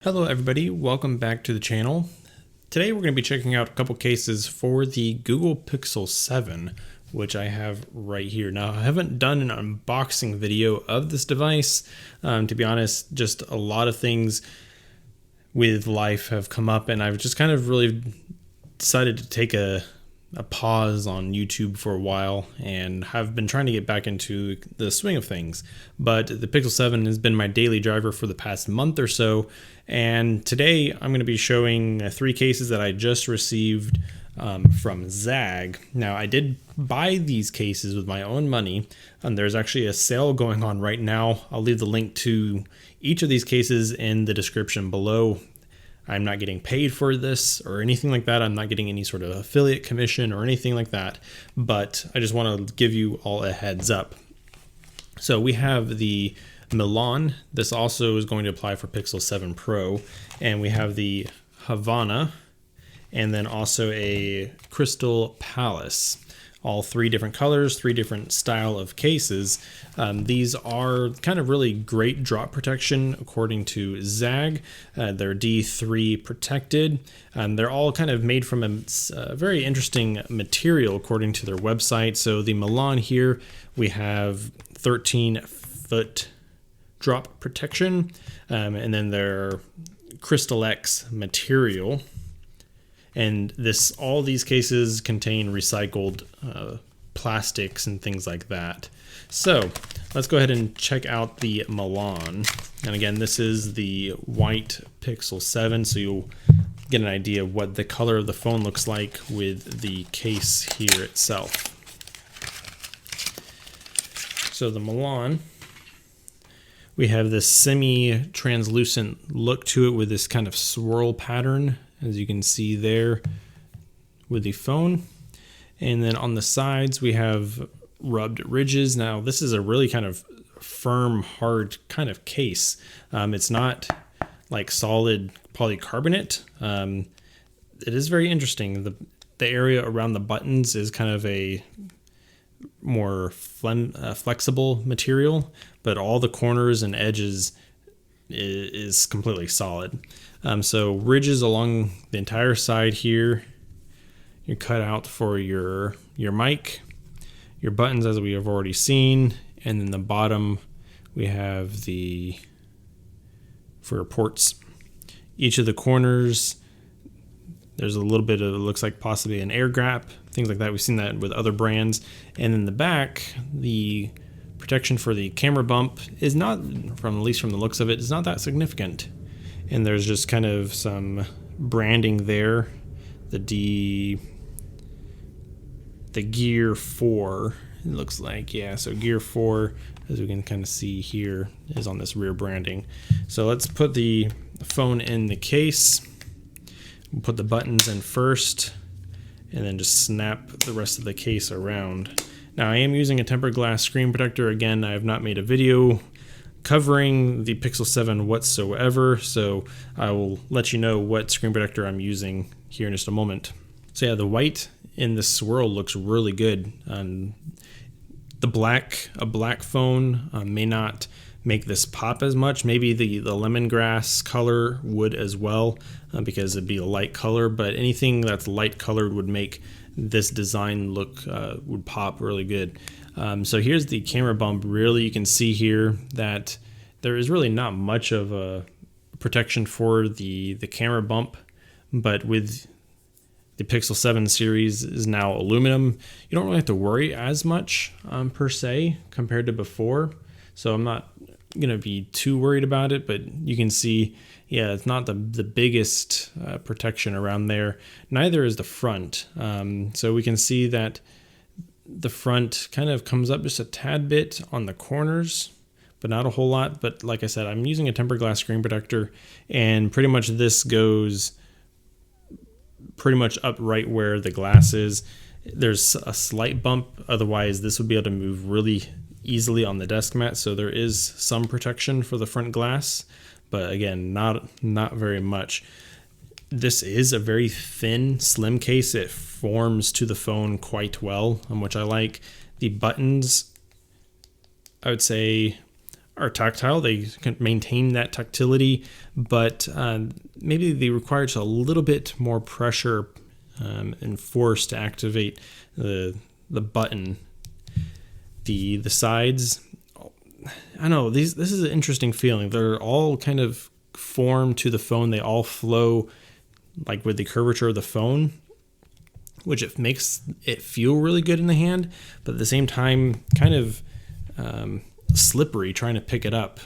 Hello everybody, welcome back to the channel. Today we're going to be checking out a couple cases for the Google Pixel 7, which I have right here. Now I haven't done an unboxing video of this device. To be honest, just a lot of things with life have come up and I've just kind of really decided to take a pause on YouTube for a while and have been trying to get back into the swing of things. But the Pixel 7 has been my daily driver for the past month or so. And today I'm going to be showing 3 cases that I just received from Zagg. Now I did buy these cases with my own money, and there's actually a sale going on right now. I'll leave the link to each of these cases in the description below. I'm not getting paid for this or anything like that. I'm not getting any sort of affiliate commission or anything like that, but I just want to give you all a heads up. So we have the Milan. This also is going to apply for Pixel 7 Pro. And we have the Havana, and then also a Crystal Palace. All 3 different colors, 3 different style of cases. These are kind of really great drop protection according to Zagg. They're D3 protected. They're all kind of made from a very interesting material according to their website. So the Milan here, we have 13-foot drop protection, and then their Crystal X material. And all these cases contain recycled plastics and things like that. So let's go ahead and check out the Milan. And again, this is the white Pixel 7, so you'll get an idea of what the color of the phone looks like with the case here itself. So the Milan, we have this semi-translucent look to it with this kind of swirl pattern, as you can see there with the phone. And then on the sides we have rubbed ridges. Now this is a really kind of firm, hard kind of case. It's not like solid polycarbonate. It is very interesting. The area around the buttons is kind of a more flexible material, but all the corners and edges is completely solid. So ridges along the entire side here. You're cut out for your mic, your buttons as we have already seen, and then the bottom we have for your ports. Each of the corners, there's a little bit of, it looks like possibly an air gap, things like that. We've seen that with other brands. And in the back, the protection for the camera bump is not, at least from the looks of it, is not that significant. And there's just kind of some branding there. The Gear 4, it looks like, yeah. So Gear 4, as we can kind of see here, is on this rear branding. So let's put the phone in the case. We'll put the buttons in first, and then just snap the rest of the case around. Now I am using a tempered glass screen protector. Again, I have not made a video covering the Pixel 7 whatsoever, so I will let you know what screen protector I'm using here in just a moment. So yeah, the white in this swirl looks really good. A black phone may not make this pop as much. Maybe the lemongrass color would as well, because it'd be a light color, but anything that's light colored would make this design look would pop really good. So here's the camera bump. Really, you can see here that there is really not much of a protection for the camera bump, but with the Pixel 7 series is now aluminum, you don't really have to worry as much per se compared to before. So I'm not gonna be too worried about it, but you can see, yeah, it's not the biggest protection around there. Neither is the front. So we can see that the front kind of comes up just a tad bit on the corners, but not a whole lot. But like I said, I'm using a tempered glass screen protector, and pretty much this goes pretty much up right where the glass is. There's a slight bump, otherwise this would be able to move really easily on the desk mat. So there is some protection for the front glass, but again, not very much. This is a very thin, slim case. It forms to the phone quite well, which I like. The buttons, I would say, are tactile. They can maintain that tactility, but maybe they require just a little bit more pressure and force to activate the button. The sides, I don't know, this is an interesting feeling. They're all kind of formed to the phone. They all flow like with the curvature of the phone, which it makes it feel really good in the hand, but at the same time kind of slippery trying to pick it up.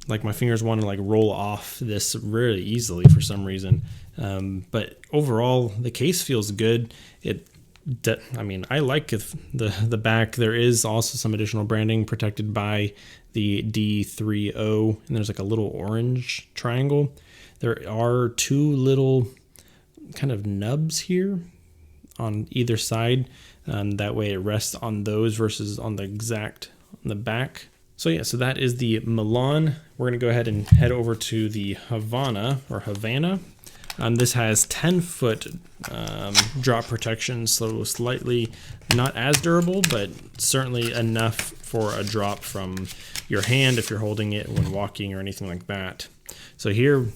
Like my fingers want to like roll off this really easily for some reason. But overall, the case feels good. I like the back. There is also some additional branding protected by the D30, and there's like a little orange triangle. There are two little kind of nubs here on either side. That way it rests on those versus on the back. So yeah, so that is the Milan. We're gonna go ahead and head over to the Havana. This has 10-foot drop protection, so slightly not as durable, but certainly enough for a drop from your hand if you're holding it when walking or anything like that. So here,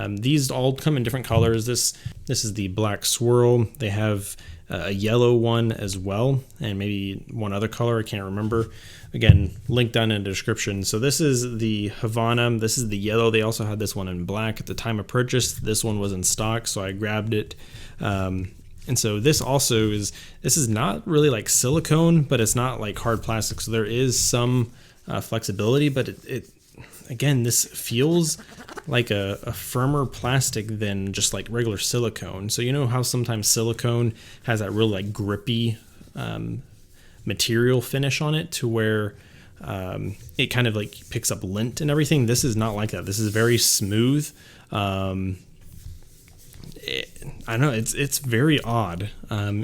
these all come in different colors. This is the black swirl. They have a yellow one as well, and maybe one other color, I can't remember. Again, linked down in the description. So this is the Havana. This is the yellow. They also had this one in black at the time of purchase. This one was in stock, so I grabbed it. And so this is not really like silicone, but it's not like hard plastic. So there is some flexibility, but again, this feels like a firmer plastic than just like regular silicone. So you know how sometimes silicone has that real like grippy material finish on it to where it kind of like picks up lint and everything. This is not like that. This is very smooth. I don't know, it's very odd.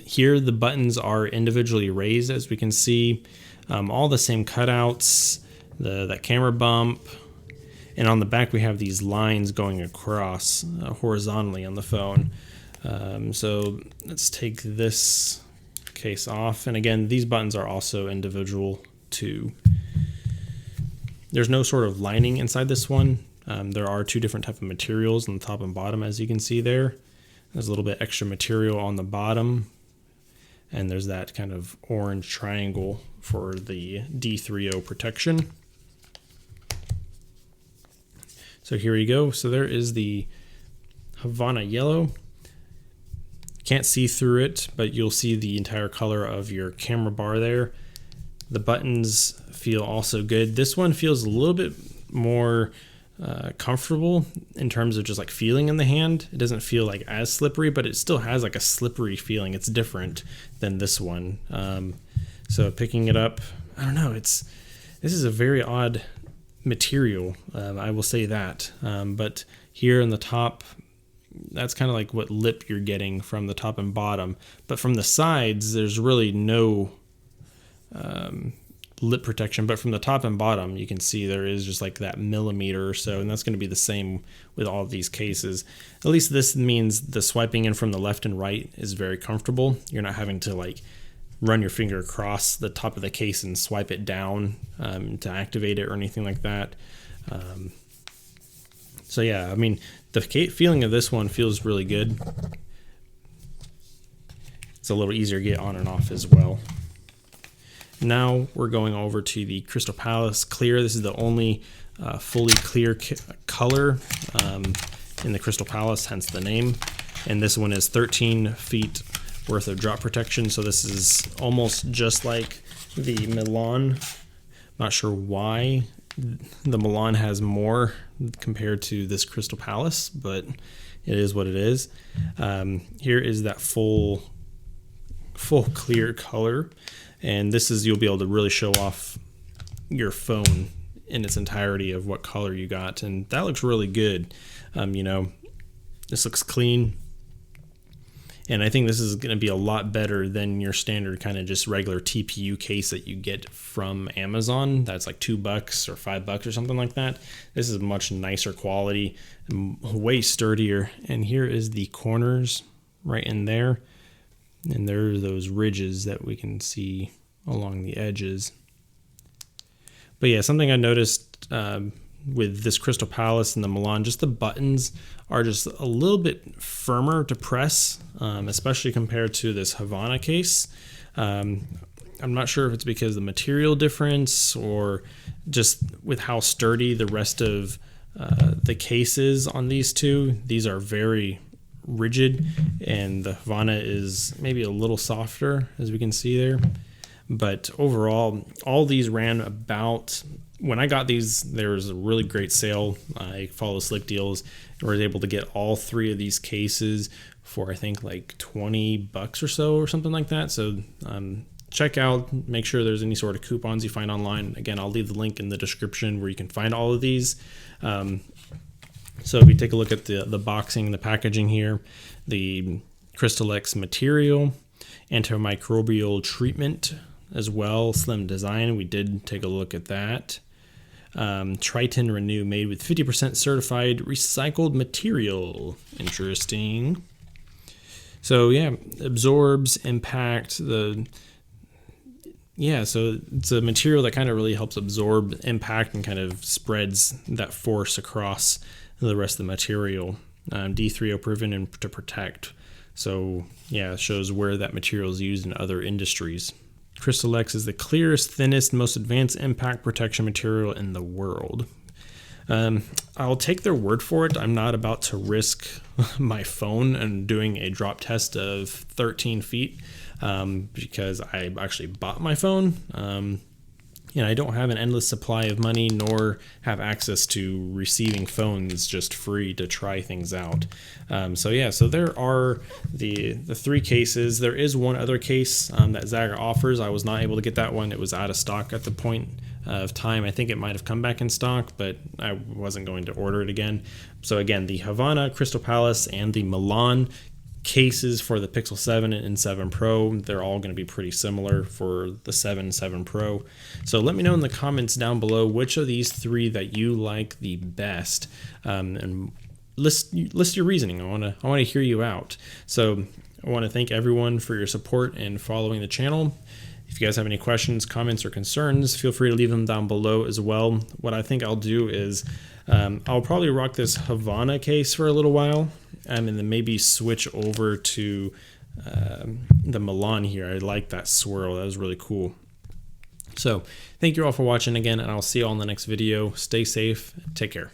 Here the buttons are individually raised, as we can see. All the same cutouts, that camera bump, and on the back we have these lines going across horizontally on the phone. So let's take this case off, and again, these buttons are also individual too. There's no sort of lining inside this one. There are two different type of materials on the top and bottom, as you can see there. There's a little bit extra material on the bottom, and there's that kind of orange triangle for the D30 protection. So here you go. So there is the Havana yellow. Can't see through it, but you'll see the entire color of your camera bar there. The buttons feel also good. This one feels a little bit more comfortable in terms of just like feeling in the hand. It doesn't feel like as slippery, but it still has like a slippery feeling. It's different than this one. So picking it up, I don't know. This is a very odd material. I will say that. But here in the top, that's kind of like what lip you're getting from the top and bottom. But from the sides, there's really no lip protection. But from the top and bottom, you can see there is just like that millimeter or so. And that's going to be the same with all of these cases. At least this means the swiping in from the left and right is very comfortable. You're not having to like run your finger across the top of the case and swipe it down to activate it or anything like that. So yeah, I mean, the feeling of this one feels really good. It's a little easier to get on and off as well. Now we're going over to the Crystal Palace Clear. This is the only fully clear color in the Crystal Palace, hence the name. And this one is 13 feet worth of drop protection. So this is almost just like the Milan. Not sure why the Milan has more compared to this Crystal Palace, but it is what it is. Here is that full clear color, and this is, you'll be able to really show off your phone in its entirety of what color you got, and that looks really good. You know, this looks clean. And I think this is going to be a lot better than your standard kind of just regular TPU case that you get from Amazon. That's like $2 or $5 or something like that. This is much nicer quality, way sturdier. And here is the corners right in there. And there are those ridges that we can see along the edges. But yeah, something I noticed with this Crystal Palace and the Milan, just the buttons are just a little bit firmer to press, especially compared to this Havana case. I'm not sure if it's because of the material difference or just with how sturdy the rest of the cases on these two. These are very rigid, and the Havana is maybe a little softer, as we can see there. But overall, all these ran about, when I got these, there was a really great sale. I follow Slick Deals and was able to get all three of these cases for I think like $20 or so or something like that. So check out, make sure there's any sort of coupons you find online. Again, I'll leave the link in the description where you can find all of these. So if you take a look at the boxing, the packaging here, the Crystal X material, antimicrobial treatment as well, slim design, we did take a look at that. Triton Renew, made with 50% certified recycled material. Interesting. So yeah, absorbs impact. So it's a material that kind of really helps absorb impact and kind of spreads that force across the rest of the material. D3O proven and to protect. So yeah, it shows where that material is used in other industries. Crystal X is the clearest, thinnest, most advanced impact protection material in the world. I'll take their word for it. I'm not about to risk my phone and doing a drop test of 13 feet because I actually bought my phone. I don't have an endless supply of money nor have access to receiving phones just free to try things out. So there are the three cases. There is one other case that Zagg offers. I was not able to get that one. It was out of stock at the point of time. I think it might have come back in stock, but I wasn't going to order it again. So again, the Havana, Crystal Palace, and the Milan cases for the Pixel 7 and 7 Pro, they're all going to be pretty similar for the 7 Pro. So let me know in the comments down below which of these three that you like the best, and list your reasoning. I want to hear you out. So I want to thank everyone for your support and following the channel. If you guys have any questions, comments, or concerns, feel free to leave them down below as well. What I think I'll do is I'll probably rock this Havana case for a little while, and then maybe switch over to the Milan here. I like that swirl. That was really cool. So thank you all for watching again, and I'll see you all in the next video. Stay safe. Take care.